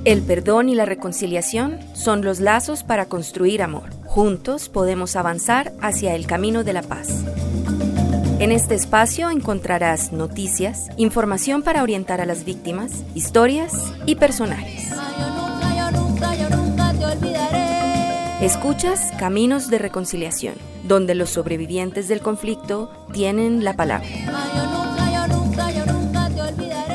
El perdón y la reconciliación son los lazos para construir amor. Juntos podemos avanzar hacia el camino de la paz. En este espacio encontrarás noticias, información para orientar a las víctimas, historias y personajes. Yo nunca te olvidaré. Escuchas Caminos de Reconciliación, donde los sobrevivientes del conflicto tienen la palabra. Yo nunca te olvidaré.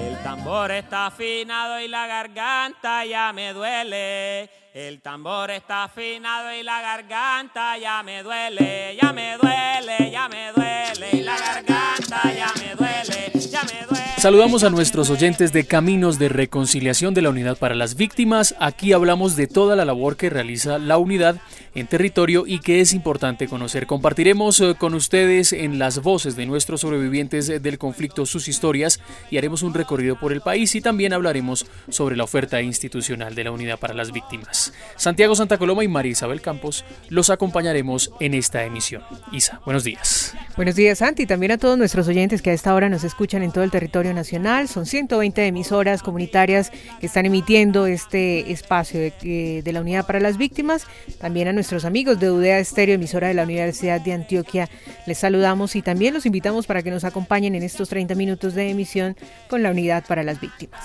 El tambor está afinado y la garganta ya me duele. El tambor está afinado y la garganta ya me duele, ya me duele, ya me duele, y la garganta ya me duele, ya me duele. Saludamos a nuestros oyentes de Caminos de Reconciliación de la Unidad para las Víctimas. Aquí hablamos de toda la labor que realiza la unidad en territorio y que es importante conocer. Compartiremos con ustedes en las voces de nuestros sobrevivientes del conflicto sus historias y haremos un recorrido por el país y también hablaremos sobre la oferta institucional de la Unidad para las Víctimas. Santiago Santa Coloma y María Isabel Campos los acompañaremos en esta emisión. Isa, buenos días. Buenos días, Santi, también a todos nuestros oyentes que a esta hora nos escuchan en todo el territorio nacional. Son 120 emisoras comunitarias que están emitiendo este espacio de la Unidad para las Víctimas. También a nuestros amigos de UDEA Estéreo, emisora de la Universidad de Antioquia, les saludamos y también los invitamos para que nos acompañen en estos 30 minutos de emisión con la Unidad para las Víctimas.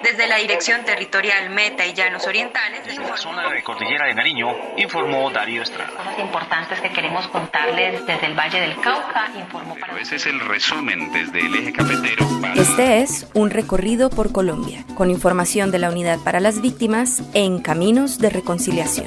Desde la Dirección Territorial Meta y Llanos Orientales, desde la zona de Cordillera de Nariño, informó Darío Estrada. Cosas importantes que queremos contarles desde el Valle del Cauca, informó Pero ese es el resumen desde el eje cafetero. Este es un recorrido por Colombia, con información de la Unidad para las Víctimas en Caminos de Reconciliación.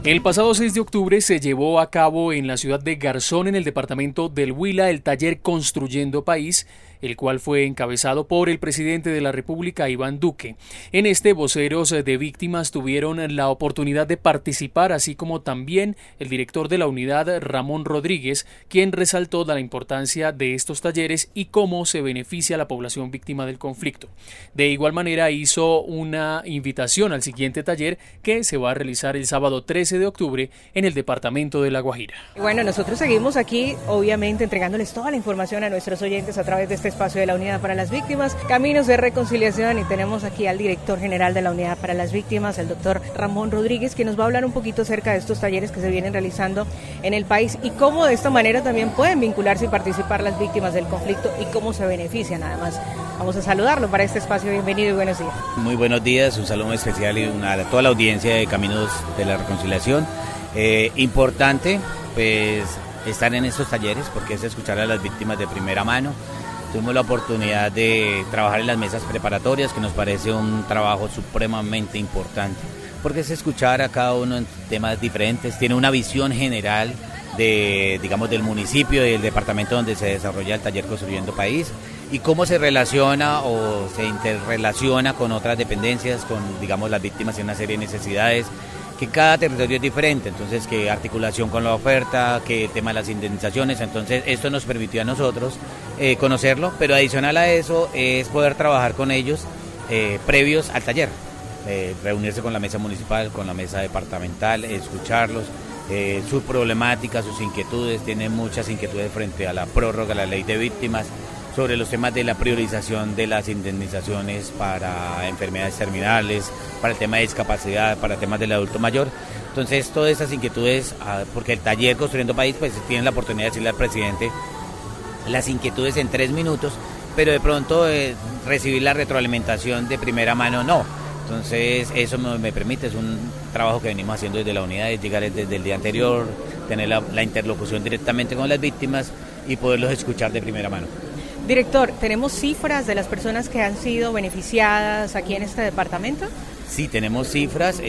El pasado 6 de octubre se llevó a cabo en la ciudad de Garzón, en el departamento del Huila, el taller Construyendo País, el cual fue encabezado por el presidente de la República, Iván Duque. En este, voceros de víctimas tuvieron la oportunidad de participar, así como también el director de la unidad, Ramón Rodríguez, quien resaltó la importancia de estos talleres y cómo se beneficia a la población víctima del conflicto. De igual manera, hizo una invitación al siguiente taller que se va a realizar el sábado 13 de octubre en el departamento de La Guajira. Bueno, nosotros seguimos aquí, obviamente, entregándoles toda la información a nuestros oyentes a través de este espacio de la Unidad para las Víctimas, Caminos de Reconciliación, y tenemos aquí al director general de la Unidad para las Víctimas, el doctor Ramón Rodríguez, que nos va a hablar un poquito acerca de estos talleres que se vienen realizando en el país y cómo de esta manera también pueden vincularse y participar las víctimas del conflicto y cómo se benefician además. Vamos a saludarlo para este espacio. Bienvenido y buenos días. Muy buenos días, un saludo especial a toda la audiencia de Caminos de la Reconciliación. Importante pues estar en estos talleres porque es escuchar a las víctimas de primera mano. Tuvimos la oportunidad de trabajar en las mesas preparatorias, que nos parece un trabajo supremamente importante, porque es escuchar a cada uno en temas diferentes, tiene una visión general del municipio y del departamento donde se desarrolla el taller Construyendo País y cómo se relaciona o se interrelaciona con otras dependencias, con las víctimas y una serie de necesidades, que cada territorio es diferente, entonces qué articulación con la oferta, qué tema de las indemnizaciones, entonces esto nos permitió a nosotros conocerlo, pero adicional a eso es poder trabajar con ellos previos al taller, reunirse con la mesa municipal, con la mesa departamental, escucharlos, sus problemáticas, sus inquietudes, tienen muchas inquietudes frente a la prórroga de la ley de víctimas, sobre los temas de la priorización de las indemnizaciones para enfermedades terminales, para el tema de discapacidad, para temas del adulto mayor. Entonces, todas esas inquietudes, porque el taller Construyendo País, pues tienen la oportunidad de decirle al presidente las inquietudes en 3 minutos, pero de pronto recibir la retroalimentación de primera mano no. Entonces, eso me permite, es un trabajo que venimos haciendo desde la unidad, es llegar desde el día anterior, tener la interlocución directamente con las víctimas y poderlos escuchar de primera mano. Director, ¿tenemos cifras de las personas que han sido beneficiadas aquí en este departamento? Sí, tenemos cifras,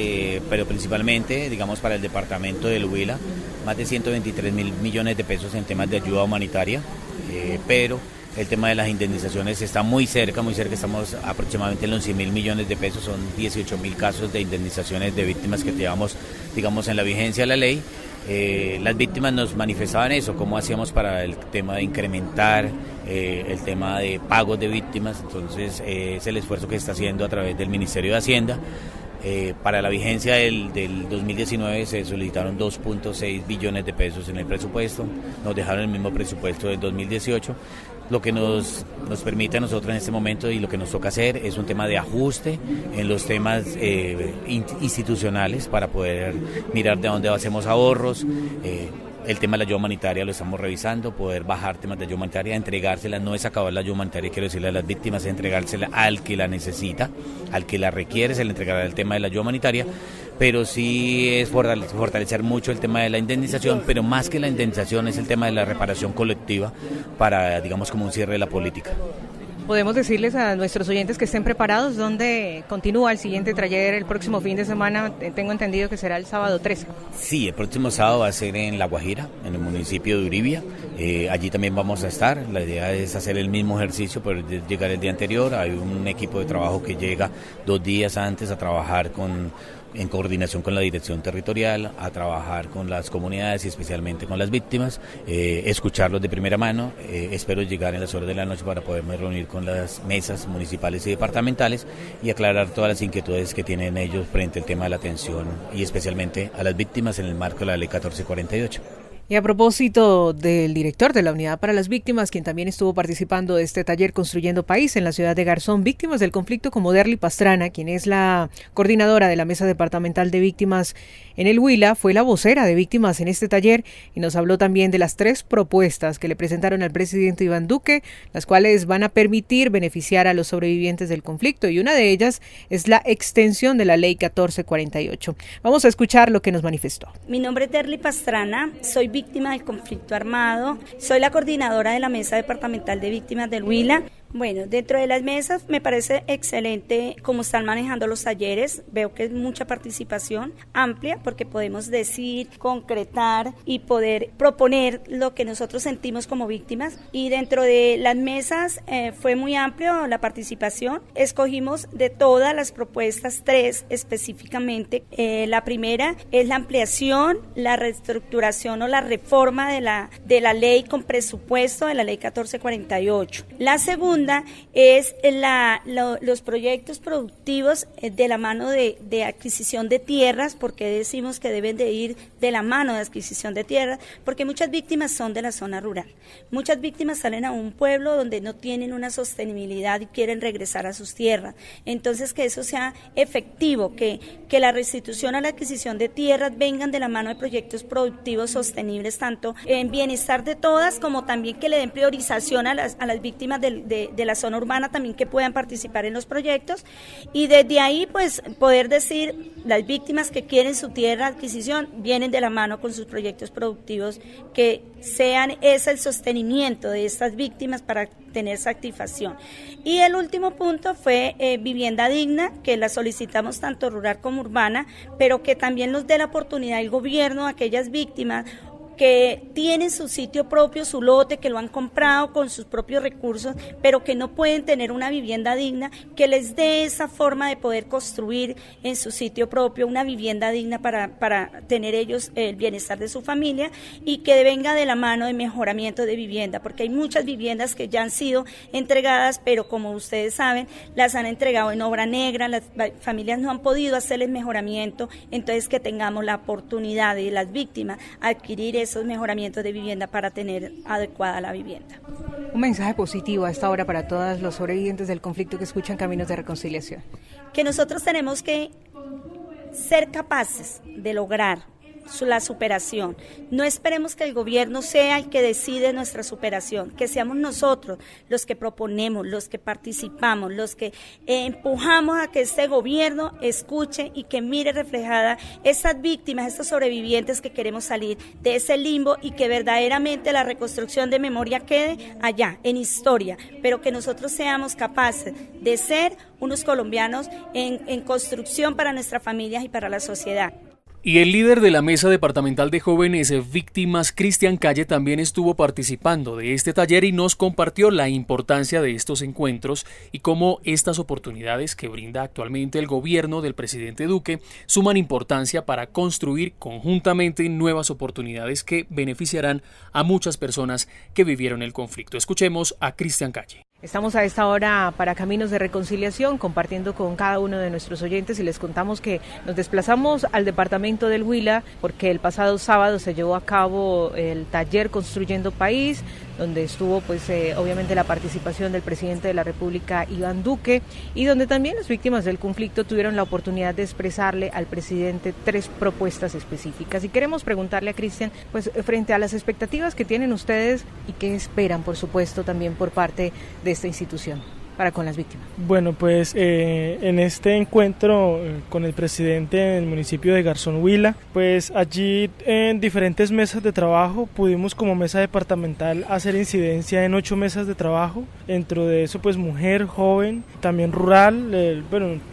pero principalmente, para el departamento del Huila, más de 123 mil millones de pesos en temas de ayuda humanitaria, pero el tema de las indemnizaciones está muy cerca, estamos aproximadamente en los 100 mil millones de pesos, son 18 mil casos de indemnizaciones de víctimas que llevamos, en la vigencia de la ley. Las víctimas nos manifestaban eso, cómo hacíamos para el tema de incrementar el tema de pagos de víctimas, entonces es el esfuerzo que se está haciendo a través del Ministerio de Hacienda Para la vigencia del 2019 se solicitaron 2.6 billones de pesos en el presupuesto, nos dejaron el mismo presupuesto del 2018, lo que nos permite a nosotros en este momento y lo que nos toca hacer es un tema de ajuste en los temas institucionales para poder mirar de dónde hacemos ahorros. El tema de la ayuda humanitaria lo estamos revisando, poder bajar temas de ayuda humanitaria, entregársela, no es acabar la ayuda humanitaria, quiero decirle a las víctimas, es entregársela al que la necesita, al que la requiere, se le entregará el tema de la ayuda humanitaria, pero sí es fortalecer mucho el tema de la indemnización, pero más que la indemnización es el tema de la reparación colectiva para, digamos, como un cierre de la política. Podemos decirles a nuestros oyentes que estén preparados, ¿dónde continúa el siguiente taller el próximo fin de semana? Tengo entendido que será el sábado 13. Sí, el próximo sábado va a ser en La Guajira, en el municipio de Uribia. Allí también vamos a estar. La idea es hacer el mismo ejercicio, pero llegar el día anterior. Hay un equipo de trabajo que llega 2 días antes a trabajar en coordinación con la dirección territorial, a trabajar con las comunidades y especialmente con las víctimas, escucharlos de primera mano. Espero llegar en las horas de la noche para poderme reunir con las mesas municipales y departamentales y aclarar todas las inquietudes que tienen ellos frente al tema de la atención y especialmente a las víctimas en el marco de la Ley 1448. Y a propósito del director de la Unidad para las Víctimas, quien también estuvo participando de este taller Construyendo País en la ciudad de Garzón, víctimas del conflicto como Derly Pastrana, quien es la coordinadora de la Mesa Departamental de Víctimas en el Huila, fue la vocera de víctimas en este taller y nos habló también de las 3 propuestas que le presentaron al presidente Iván Duque, las cuales van a permitir beneficiar a los sobrevivientes del conflicto, y una de ellas es la extensión de la Ley 1448. Vamos a escuchar lo que nos manifestó. Mi nombre es Derly Pastrana, soy víctima del conflicto armado, soy la coordinadora de la Mesa Departamental de Víctimas del Huila. Bueno, dentro de las mesas me parece excelente cómo están manejando los talleres, veo que es mucha participación amplia porque podemos decir, concretar y poder proponer lo que nosotros sentimos como víctimas, y dentro de las mesas fue muy amplio la participación, escogimos de todas las propuestas 3 específicamente. La primera es la ampliación, la reestructuración o la reforma de la ley con presupuesto de la ley 1448. La segunda es los proyectos productivos de la mano de adquisición de tierras, porque decimos que deben de ir de la mano de adquisición de tierras, porque muchas víctimas son de la zona rural. Muchas víctimas salen a un pueblo donde no tienen una sostenibilidad y quieren regresar a sus tierras. Entonces, que eso sea efectivo, que la restitución a la adquisición de tierras vengan de la mano de proyectos productivos sostenibles, tanto en bienestar de todas, como también que le den priorización a las víctimas de la zona urbana, también que puedan participar en los proyectos, y desde ahí pues poder decir, las víctimas que quieren su tierra adquisición vienen de la mano con sus proyectos productivos, que sean ese el sostenimiento de estas víctimas para tener satisfacción. Y el último punto fue vivienda digna, que la solicitamos tanto rural como urbana, pero que también nos dé la oportunidad el gobierno a aquellas víctimas que tienen su sitio propio, su lote, que lo han comprado con sus propios recursos, pero que no pueden tener una vivienda digna, que les dé esa forma de poder construir en su sitio propio una vivienda digna para tener ellos el bienestar de su familia, y que venga de la mano de mejoramiento de vivienda, porque hay muchas viviendas que ya han sido entregadas, pero como ustedes saben, las han entregado en obra negra, las familias no han podido hacerles mejoramiento, entonces que tengamos la oportunidad de las víctimas adquirir esos mejoramientos de vivienda para tener adecuada la vivienda. Un mensaje positivo a esta hora para todos los sobrevivientes del conflicto que escuchan Caminos de Reconciliación. Que nosotros tenemos que ser capaces de lograr la superación. No esperemos que el gobierno sea el que decide nuestra superación, que seamos nosotros los que proponemos, los que participamos, los que empujamos a que este gobierno escuche y que mire reflejada esas víctimas, estos sobrevivientes que queremos salir de ese limbo, y que verdaderamente la reconstrucción de memoria quede allá, en historia, pero que nosotros seamos capaces de ser unos colombianos en construcción para nuestras familias y para la sociedad. Y el líder de la Mesa Departamental de Jóvenes Víctimas, Cristian Calle, también estuvo participando de este taller y nos compartió la importancia de estos encuentros y cómo estas oportunidades que brinda actualmente el gobierno del presidente Duque suman importancia para construir conjuntamente nuevas oportunidades que beneficiarán a muchas personas que vivieron el conflicto. Escuchemos a Cristian Calle. Estamos a esta hora para Caminos de Reconciliación, compartiendo con cada uno de nuestros oyentes y les contamos que nos desplazamos al departamento del Huila porque el pasado sábado se llevó a cabo el taller Construyendo País, donde estuvo obviamente la participación del presidente de la República, Iván Duque, y donde también las víctimas del conflicto tuvieron la oportunidad de expresarle al presidente 3 propuestas específicas. Y queremos preguntarle a Cristian, frente a las expectativas que tienen ustedes y qué esperan, por supuesto, también por parte de esta institución para con las víctimas. Bueno, en este encuentro con el presidente del municipio de Garzón, Huila, allí en diferentes mesas de trabajo pudimos como mesa departamental hacer incidencia en 8 mesas de trabajo, dentro de eso mujer, joven, también rural,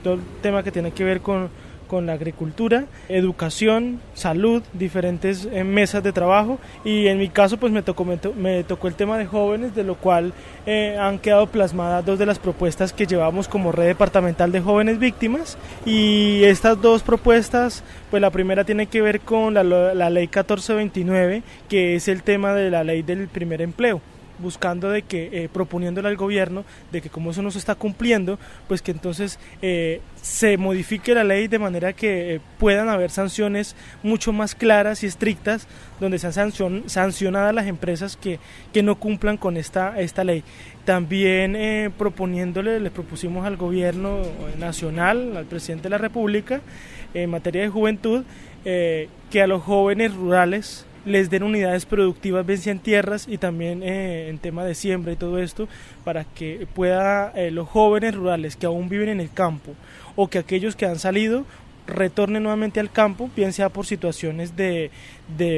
todo el tema que tiene que ver con la agricultura, educación, salud, diferentes mesas de trabajo, y en mi caso me tocó el tema de jóvenes, de lo cual han quedado plasmadas 2 de las propuestas que llevamos como red departamental de jóvenes víctimas, y estas 2 propuestas, la primera tiene que ver con la ley 1429, que es el tema de la ley del primer empleo, buscando de que, proponiéndole al gobierno de que como eso no se está cumpliendo, que entonces se modifique la ley de manera que puedan haber sanciones mucho más claras y estrictas, donde sean sancionadas las empresas que no cumplan con esta ley. También le propusimos al gobierno nacional, al presidente de la República, en materia de juventud, que a los jóvenes rurales les den unidades productivas en tierras, y también en tema de siembra y todo esto, para que los jóvenes rurales que aún viven en el campo, o que aquellos que han salido retornen nuevamente al campo, bien sea por situaciones de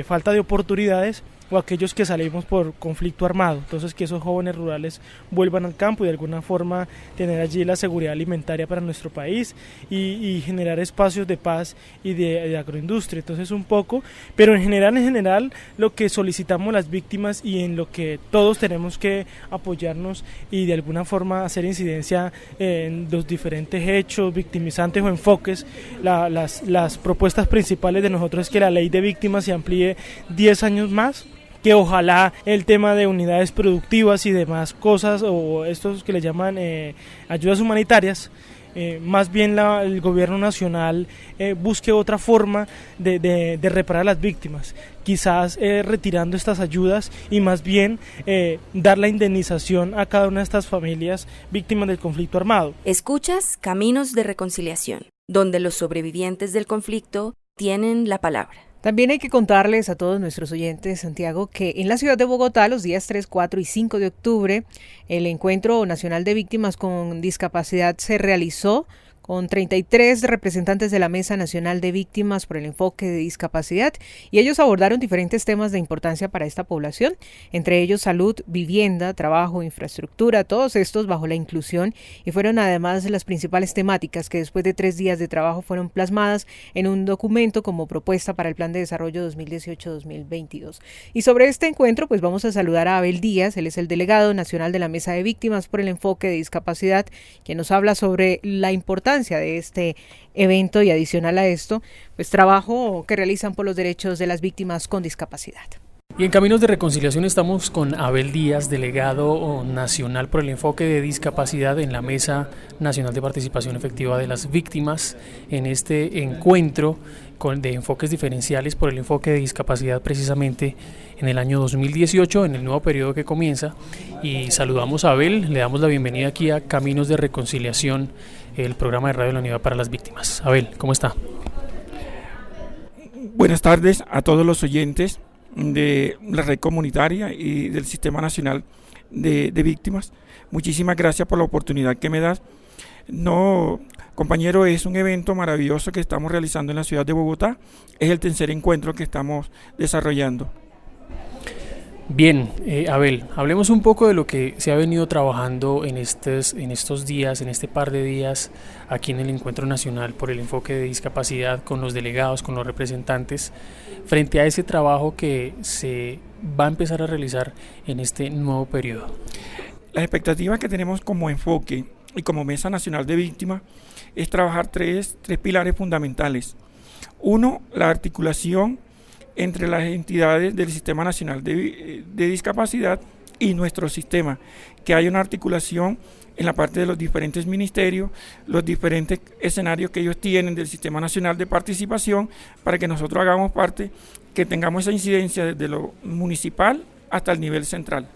falta de oportunidades, o aquellos que salimos por conflicto armado. Entonces, que esos jóvenes rurales vuelvan al campo y de alguna forma tener allí la seguridad alimentaria para nuestro país, y generar espacios de paz y de agroindustria. Entonces, un poco, pero en general lo que solicitamos las víctimas, y en lo que todos tenemos que apoyarnos y de alguna forma hacer incidencia en los diferentes hechos victimizantes o enfoques, las propuestas principales de nosotros es que la ley de víctimas se amplíe 10 años más, que ojalá el tema de unidades productivas y demás cosas, o estos que le llaman ayudas humanitarias, más bien el gobierno nacional busque otra forma de reparar a las víctimas, quizás retirando estas ayudas, y más bien dar la indemnización a cada una de estas familias víctimas del conflicto armado. Escuchas Caminos de Reconciliación, donde los sobrevivientes del conflicto tienen la palabra. También hay que contarles a todos nuestros oyentes, Santiago, que en la ciudad de Bogotá, los días 3, 4 y 5 de octubre, el Encuentro Nacional de Víctimas con Discapacidad se realizó con 33 representantes de la Mesa Nacional de Víctimas por el Enfoque de Discapacidad, y ellos abordaron diferentes temas de importancia para esta población, entre ellos salud, vivienda, trabajo, infraestructura, todos estos bajo la inclusión, y fueron además las principales temáticas que después de 3 días de trabajo fueron plasmadas en un documento como propuesta para el Plan de Desarrollo 2018-2022. Y sobre este encuentro vamos a saludar a Abel Díaz, él es el delegado nacional de la Mesa de Víctimas por el Enfoque de Discapacidad, quien nos habla sobre la importancia de este evento, y adicional a esto, trabajo que realizan por los derechos de las víctimas con discapacidad. Y en Caminos de Reconciliación estamos con Abel Díaz, delegado nacional por el Enfoque de Discapacidad en la Mesa Nacional de Participación Efectiva de las Víctimas, en este encuentro de enfoques diferenciales por el enfoque de discapacidad, precisamente en el año 2018, en el nuevo periodo que comienza. Y saludamos a Abel, le damos la bienvenida aquí a Caminos de Reconciliación, el programa de radio de la Unidad para las Víctimas. Abel, ¿cómo está? Buenas tardes a todos los oyentes de la red comunitaria y del Sistema Nacional de Víctimas. Muchísimas gracias por la oportunidad que me das. No, compañero, es un evento maravilloso que estamos realizando en la ciudad de Bogotá. Es el tercer encuentro que estamos desarrollando. Bien, Abel, hablemos un poco de lo que se ha venido trabajando en estos días, en este par de días, aquí en el Encuentro Nacional por el Enfoque de Discapacidad, con los delegados, con los representantes, frente a ese trabajo que se va a empezar a realizar en este nuevo periodo. Las expectativas que tenemos como enfoque y como Mesa Nacional de Víctimas es trabajar tres pilares fundamentales. Uno, la articulación entre las entidades del Sistema Nacional de Discapacidad y nuestro sistema, que haya una articulación en la parte de los diferentes ministerios, los diferentes escenarios que ellos tienen del Sistema Nacional de Participación, para que nosotros hagamos parte, que tengamos esa incidencia desde lo municipal hasta el nivel central.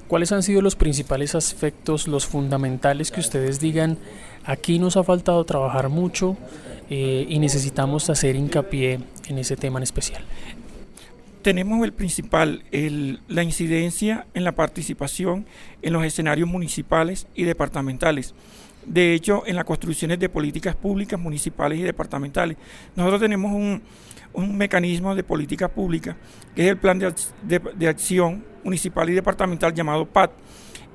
¿Cuáles han sido los principales aspectos, los fundamentales que ustedes digan, aquí nos ha faltado trabajar mucho y necesitamos hacer hincapié en ese tema en especial? Tenemos el principal, la incidencia en la participación en los escenarios municipales y departamentales. De hecho, en las construcciones de políticas públicas municipales y departamentales. Nosotros tenemos un mecanismo de política pública, que es el Plan de Acción Municipal y Departamental llamado PAD.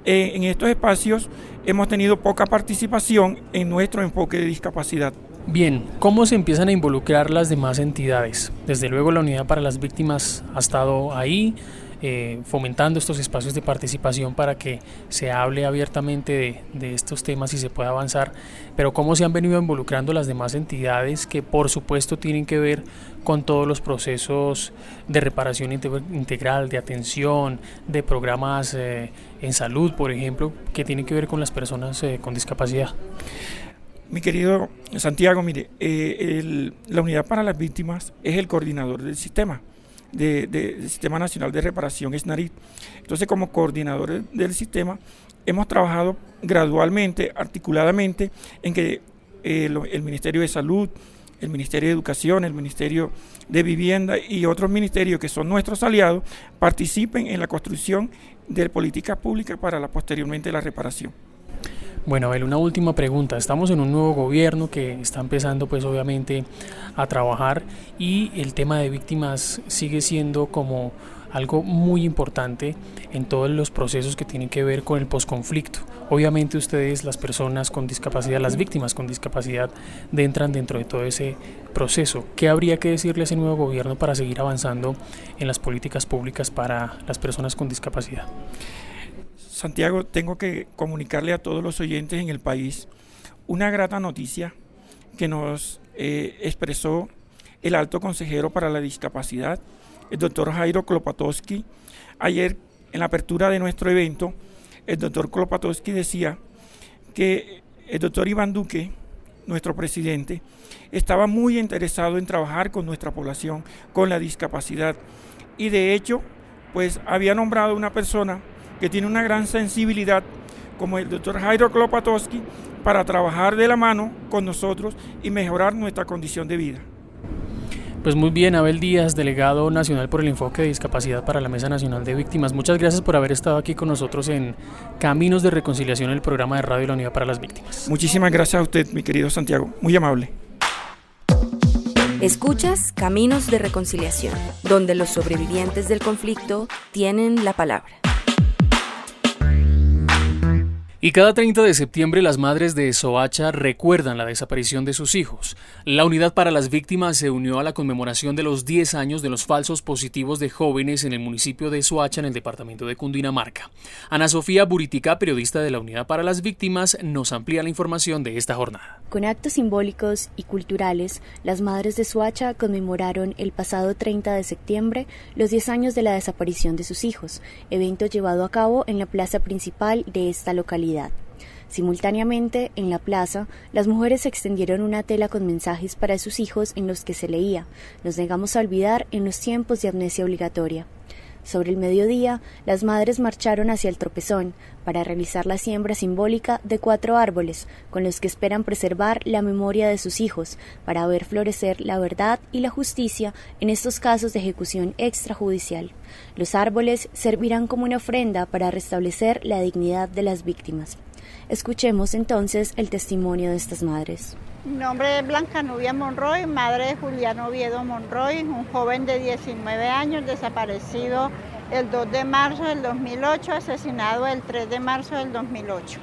En estos espacios hemos tenido poca participación en nuestro enfoque de discapacidad. Bien, ¿cómo se empiezan a involucrar las demás entidades? Desde luego la Unidad para las Víctimas ha estado ahí, fomentando estos espacios de participación para que se hable abiertamente de estos temas y se pueda avanzar, pero ¿cómo se han venido involucrando las demás entidades que por supuesto tienen que ver con todos los procesos de reparación integral, de atención, de programas en salud, por ejemplo, que tienen que ver con las personas con discapacidad? Mi querido Santiago, mire, la Unidad para las Víctimas es el coordinador del sistema, del Sistema Nacional de Reparación SNARIT. Entonces, como coordinadores del sistema, hemos trabajado gradualmente, articuladamente, en que el Ministerio de Salud, el Ministerio de Educación, el Ministerio de Vivienda y otros ministerios que son nuestros aliados participen en la construcción de políticas públicas para posteriormente la reparación. Bueno, Abel, una última pregunta. Estamos en un nuevo gobierno que está empezando pues obviamente a trabajar y el tema de víctimas sigue siendo como algo muy importante en todos los procesos que tienen que ver con el posconflicto. Obviamente ustedes, las personas con discapacidad, las víctimas con discapacidad, entran dentro de todo ese proceso. ¿Qué habría que decirle a ese nuevo gobierno para seguir avanzando en las políticas públicas para las personas con discapacidad? Santiago, tengo que comunicarle a todos los oyentes en el país una grata noticia que nos expresó el alto consejero para la discapacidad, el doctor Jairo Klopatowski. Ayer, en la apertura de nuestro evento, el doctor Klopatowski decía que el doctor Iván Duque, nuestro presidente, estaba muy interesado en trabajar con nuestra población con la discapacidad y de hecho, pues había nombrado una persona que tiene una gran sensibilidad como el doctor Jairo Klopatowski para trabajar de la mano con nosotros y mejorar nuestra condición de vida. Pues muy bien, Abel Díaz, delegado nacional por el enfoque de discapacidad para la Mesa Nacional de Víctimas. Muchas gracias por haber estado aquí con nosotros en Caminos de Reconciliación, el programa de radio de la Unidad para las Víctimas. Muchísimas gracias a usted, mi querido Santiago, muy amable. Escuchas Caminos de Reconciliación, donde los sobrevivientes del conflicto tienen la palabra. Y cada 30 de septiembre las madres de Soacha recuerdan la desaparición de sus hijos. La Unidad para las Víctimas se unió a la conmemoración de los 10 años de los falsos positivos de jóvenes en el municipio de Soacha, en el departamento de Cundinamarca. Ana Sofía Buritica, periodista de la Unidad para las Víctimas, nos amplía la información de esta jornada. Con actos simbólicos y culturales, las madres de Soacha conmemoraron el pasado 30 de septiembre los 10 años de la desaparición de sus hijos, evento llevado a cabo en la plaza principal de esta localidad. Simultáneamente, en la plaza, las mujeres extendieron una tela con mensajes para sus hijos en los que se leía: "Nos negamos a olvidar en los tiempos de amnesia obligatoria". Sobre el mediodía, las madres marcharon hacia el tropezón para realizar la siembra simbólica de 4 árboles, con los que esperan preservar la memoria de sus hijos, para ver florecer la verdad y la justicia en estos casos de ejecución extrajudicial. Los árboles servirán como una ofrenda para restablecer la dignidad de las víctimas. Escuchemos entonces el testimonio de estas madres. Mi nombre es Blanca Nubia Monroy, madre de Julián Oviedo Monroy, un joven de 19 años desaparecido el 2 de marzo del 2008, asesinado el 3 de marzo del 2008.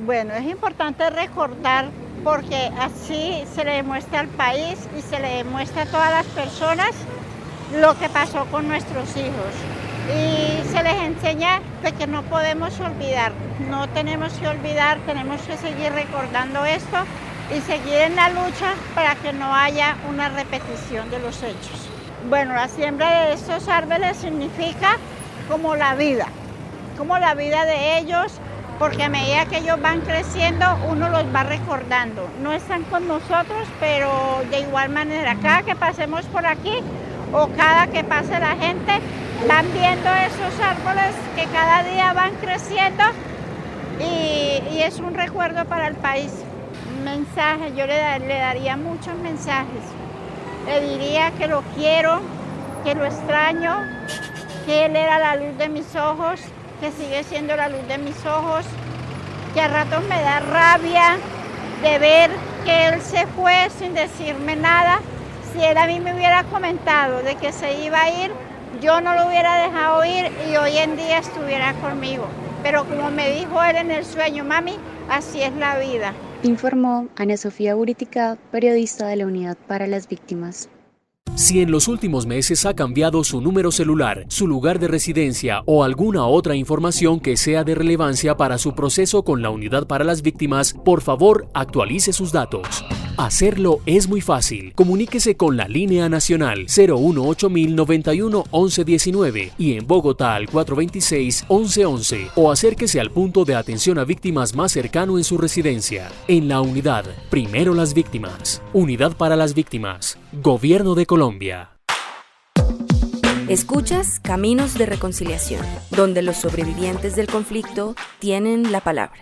Bueno, es importante recordar porque así se le demuestra al país y se le demuestra a todas las personas lo que pasó con nuestros hijos. Y se les enseña de que no podemos olvidar, no tenemos que olvidar, tenemos que seguir recordando esto y seguir en la lucha para que no haya una repetición de los hechos. Bueno, la siembra de estos árboles significa como la vida, como la vida de ellos, porque a medida que ellos van creciendo, uno los va recordando. No están con nosotros, pero de igual manera, cada que pasemos por aquí o cada que pase la gente, van viendo esos árboles que cada día van creciendo y es un recuerdo para el país. Un mensaje, yo le daría muchos mensajes. Le diría que lo quiero, que lo extraño, que él era la luz de mis ojos, que sigue siendo la luz de mis ojos, que a ratos me da rabia de ver que él se fue sin decirme nada. Si él a mí me hubiera comentado de que se iba a ir, yo no lo hubiera dejado ir y hoy en día estuviera conmigo. Pero como me dijo él en el sueño, mami, así es la vida. Informó Ana Sofía Buritica, periodista de la Unidad para las Víctimas. Si en los últimos meses ha cambiado su número celular, su lugar de residencia o alguna otra información que sea de relevancia para su proceso con la Unidad para las Víctimas, por favor, actualice sus datos. Hacerlo es muy fácil. Comuníquese con la línea nacional 018-091-1119 y en Bogotá al 426-1111 o acérquese al punto de atención a víctimas más cercano en su residencia. En la unidad, primero las víctimas. Unidad para las Víctimas. Gobierno de Colombia. Escuchas Caminos de Reconciliación, donde los sobrevivientes del conflicto tienen la palabra.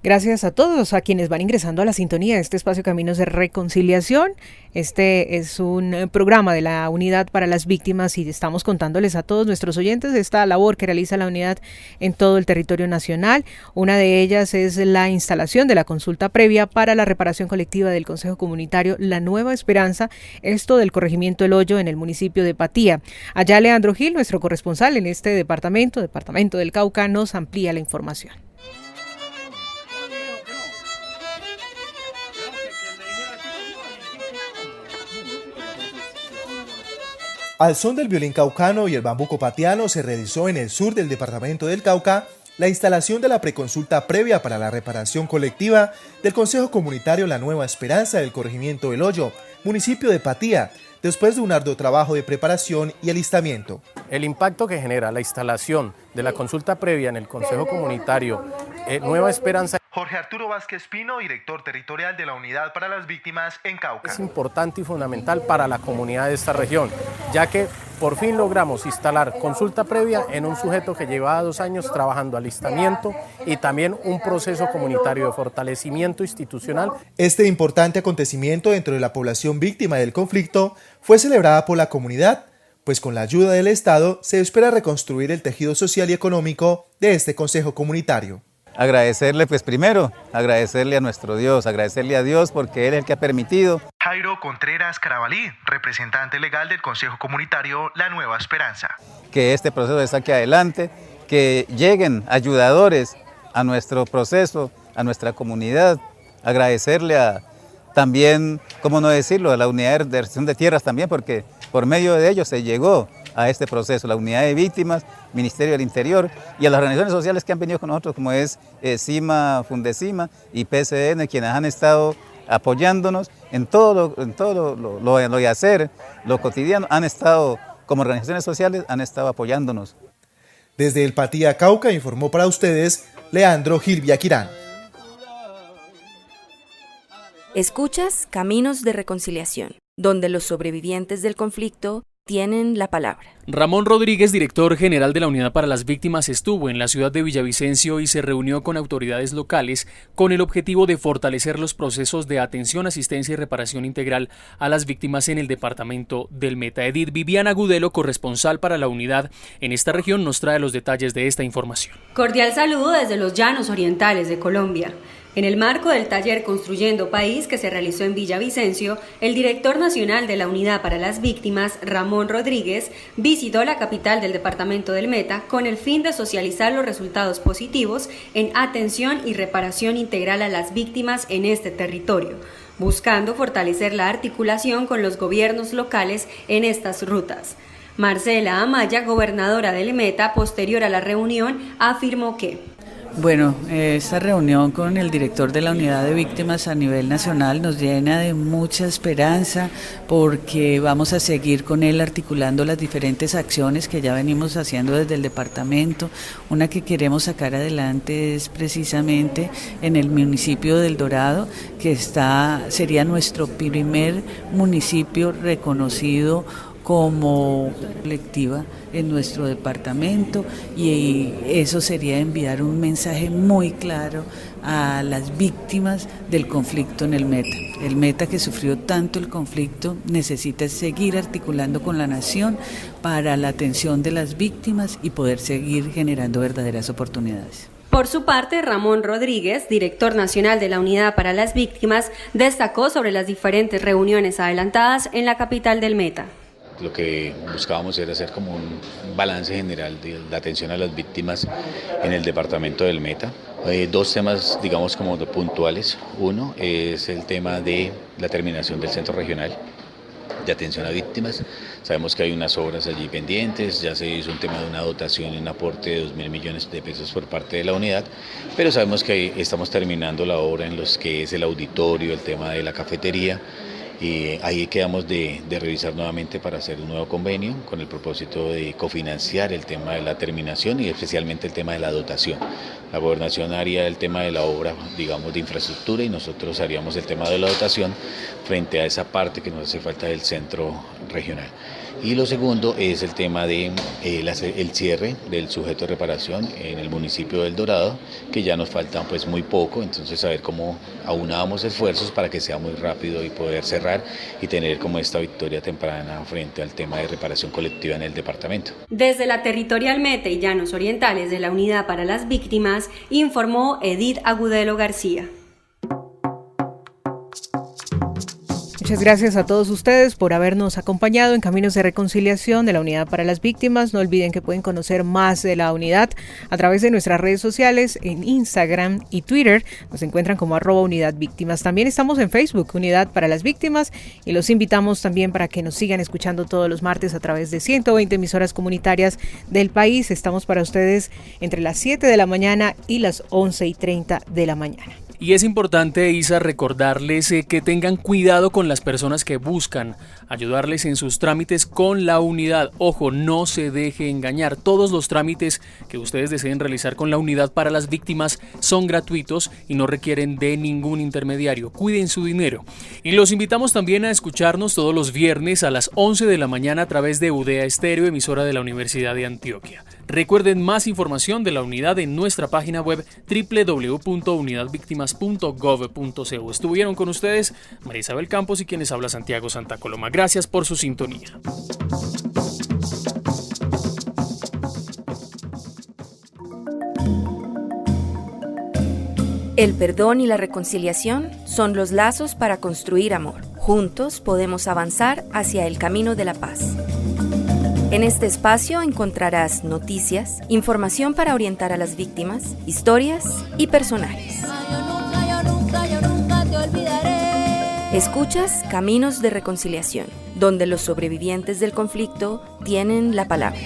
Gracias a todos a quienes van ingresando a la sintonía de este espacio Caminos de Reconciliación. Este es un programa de la Unidad para las Víctimas y estamos contándoles a todos nuestros oyentes de esta labor que realiza la unidad en todo el territorio nacional. Una de ellas es la instalación de la consulta previa para la reparación colectiva del Consejo Comunitario La Nueva Esperanza, esto del corregimiento El Hoyo en el municipio de Patía. Allá Leandro Gil, nuestro corresponsal en este departamento del Cauca, nos amplía la información. Al son del violín caucano y el bambuco patiano se realizó en el sur del departamento del Cauca la instalación de la preconsulta previa para la reparación colectiva del Consejo Comunitario La Nueva Esperanza del corregimiento El Hoyo, municipio de Patía, después de un arduo trabajo de preparación y alistamiento. El impacto que genera la instalación de la consulta previa en el Consejo Comunitario Nueva Esperanza. Jorge Arturo Vázquez Pino, director territorial de la Unidad para las Víctimas en Cauca. Es importante y fundamental para la comunidad de esta región, ya que por fin logramos instalar consulta previa en un sujeto que llevaba 2 años trabajando alistamiento y también un proceso comunitario de fortalecimiento institucional. Este importante acontecimiento dentro de la población víctima del conflicto fue celebrada por la comunidad, pues con la ayuda del Estado se espera reconstruir el tejido social y económico de este Consejo Comunitario. Agradecerle, pues primero, agradecerle a nuestro Dios, agradecerle a Dios porque Él es el que ha permitido. Jairo Contreras Carabalí, representante legal del Consejo Comunitario La Nueva Esperanza. Que este proceso se saque adelante, que lleguen ayudadores a nuestro proceso, a nuestra comunidad. Agradecerle también, cómo no decirlo, a la Unidad de Restitución de Tierras también, porque por medio de ellos se llegó a este proceso, la Unidad de Víctimas, Ministerio del Interior y a las organizaciones sociales que han venido con nosotros, como es CIMA, Fundecima y PCN, quienes han estado apoyándonos en todo lo de hacer, lo cotidiano, han estado, como organizaciones sociales, han estado apoyándonos. Desde el Patía Cauca informó para ustedes Leandro Gil Villaquirán. Escuchas Caminos de Reconciliación, donde los sobrevivientes del conflicto tienen la palabra. Ramón Rodríguez, director general de la Unidad para las Víctimas, estuvo en la ciudad de Villavicencio y se reunió con autoridades locales con el objetivo de fortalecer los procesos de atención, asistencia y reparación integral a las víctimas en el departamento del Meta. Edith Viviana Gudelo, corresponsal para la unidad en esta región, nos trae los detalles de esta información. Cordial saludo desde los llanos orientales de Colombia. En el marco del taller Construyendo País que se realizó en Villavicencio, el director nacional de la Unidad para las Víctimas, Ramón Rodríguez, visitó la capital del departamento del Meta con el fin de socializar los resultados positivos en atención y reparación integral a las víctimas en este territorio, buscando fortalecer la articulación con los gobiernos locales en estas rutas. Marcela Amaya, gobernadora del Meta, posterior a la reunión, afirmó que Bueno, esta reunión con el director de la Unidad de Víctimas a nivel nacional nos llena de mucha esperanza porque vamos a seguir con él articulando las diferentes acciones que ya venimos haciendo desde el departamento. Una que queremos sacar adelante es precisamente en el municipio del Dorado, que sería nuestro primer municipio reconocido como colectiva en nuestro departamento, y eso sería enviar un mensaje muy claro a las víctimas del conflicto en el Meta. El Meta, que sufrió tanto el conflicto, necesita seguir articulando con la nación para la atención de las víctimas y poder seguir generando verdaderas oportunidades. Por su parte, Ramón Rodríguez, director nacional de la Unidad para las Víctimas, destacó sobre las diferentes reuniones adelantadas en la capital del Meta. Lo que buscábamos era hacer como un balance general de la atención a las víctimas en el departamento del Meta. Dos temas, digamos, como puntuales. Uno es el tema de la terminación del centro regional de atención a víctimas. Sabemos que hay unas obras allí pendientes, ya se hizo un tema de una dotación y un aporte de 2.000 millones de pesos por parte de la unidad, pero sabemos que estamos terminando la obra en los que es el auditorio, el tema de la cafetería. Y ahí quedamos de revisar nuevamente para hacer un nuevo convenio con el propósito de cofinanciar el tema de la terminación y especialmente el tema de la dotación. La gobernación haría el tema de la obra, digamos, de infraestructura, y nosotros haríamos el tema de la dotación frente a esa parte que nos hace falta del centro regional. Y lo segundo es el tema de el cierre del sujeto de reparación en el municipio del Dorado, que ya nos falta pues muy poco, entonces saber cómo aunamos esfuerzos para que sea muy rápido y poder cerrar y tener como esta victoria temprana frente al tema de reparación colectiva en el departamento. Desde la Territorial Meta y Llanos Orientales de la Unidad para las Víctimas, informó Edith Agudelo García. Muchas gracias a todos ustedes por habernos acompañado en Caminos de Reconciliación de la Unidad para las Víctimas. No olviden que pueden conocer más de la unidad a través de nuestras redes sociales en Instagram y Twitter. Nos encuentran como @UnidadVíctimas. También estamos en Facebook, Unidad para las Víctimas, y los invitamos también para que nos sigan escuchando todos los martes a través de 120 emisoras comunitarias del país. Estamos para ustedes entre las 7 de la mañana y las 11:30 de la mañana. Y es importante, Isa, recordarles que tengan cuidado con las personas que buscan ayudarles en sus trámites con la unidad. Ojo, no se deje engañar. Todos los trámites que ustedes deseen realizar con la Unidad para las Víctimas son gratuitos y no requieren de ningún intermediario. Cuiden su dinero. Y los invitamos también a escucharnos todos los viernes a las 11 de la mañana a través de UDEA Estéreo, emisora de la Universidad de Antioquia. Recuerden más información de la unidad en nuestra página web www.unidadvictimas.gov.co. Estuvieron con ustedes María Isabel Campos y quienes habla Santiago Santa Coloma. Gracias por su sintonía. El perdón y la reconciliación son los lazos para construir amor. Juntos podemos avanzar hacia el camino de la paz. En este espacio encontrarás noticias, información para orientar a las víctimas, historias y personajes. Yo nunca te olvidaré. Escuchas Caminos de Reconciliación, donde los sobrevivientes del conflicto tienen la palabra.